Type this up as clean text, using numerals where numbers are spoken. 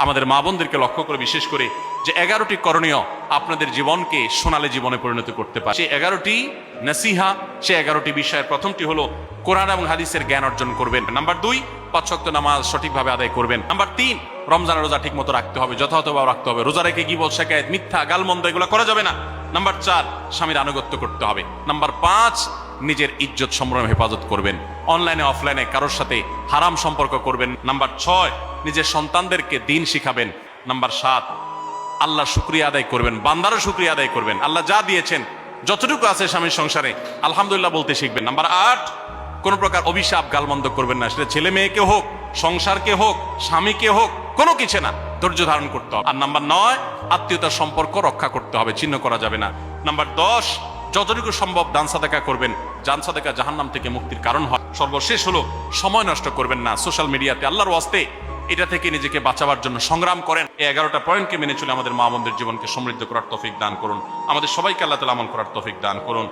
আমাদের মা বোনদেরকে লক্ষ্য করে বিশেষ করে যে 11টি করণীয় আপনাদের জীবনকে সোনালী জীবনে পরিণত করতে পারে। সেই 11টি নসিহা, সেই 11টি বিষয়ের প্রথমটি হলো কোরআন এবং হাদিসের জ্ঞান অর্জন করবেন। নাম্বার 2, 5 ওয়াক্ত নামাজ সঠিকভাবে আদায় করবেন। নাম্বার 3, রমজানের রোজা ঠিক মতো রাখতে হবে, যথাযথভাবে রাখতে হবে। রোজা রেখে গীবত, শিকায়েত, মিথ্যা, গালমন্দ এগুলো করা যাবে না। নাম্বার 4, স্বামীর আনুগত্য করতে হবে। নাম্বার 5, নিজের ইজ্জত সম্ভ্রম হেফাজত করবেন। অনলাইনে অফলাইনে কারোর সাথে হারাম সম্পর্ক করবেন। নাম্বার 6, নিজের সন্তানদেরকে দিন শিখাবেন। নাম্বার 7, আল্লাহর শুকরিয়া আদায় করবেন, বান্দারও শুকরিয়া আদায় করবেন। আল্লাহ যা দিয়েছেন, যতটুকু আছে স্বামীর সংসারে আলহামদুলিল্লাহ বলতে শিখবেন। নাম্বার 8, কোনো প্রকার অভিশাপ গালমন্দ করবেন না, সেটা ছেলে মেয়েকে হোক, সংসারকে হোক, স্বামীকে হোক, কোনো কিছু না, ধৈর্য ধারণ করতে হবে। আর নাম্বার 9, আত্মীয়তার সম্পর্ক রক্ষা করতে হবে, ছিন্ন করা যাবে না। নাম্বার 10, যতটুকু সম্ভব দান সাদাকা করবেন, দান সাদাকা জাহান্নাম থেকে মুক্তির কারণ হয়। সর্বশেষ হলো সময় নষ্ট করবেন না সোশ্যাল মিডিয়াতে, আল্লাহর ওয়াস্তে এটা থেকে নিজেকে বাঁচাবার জন্য সংগ্রাম করেন। এই 11টা পয়েন্টকে মেনে চলে আমাদের মা বোনদের জীবনকে সমৃদ্ধ করার তৌফিক দান করুন। আমাদের সবাইকে আল্লাহ তাআলা আমল করার তৌফিক দান করুন।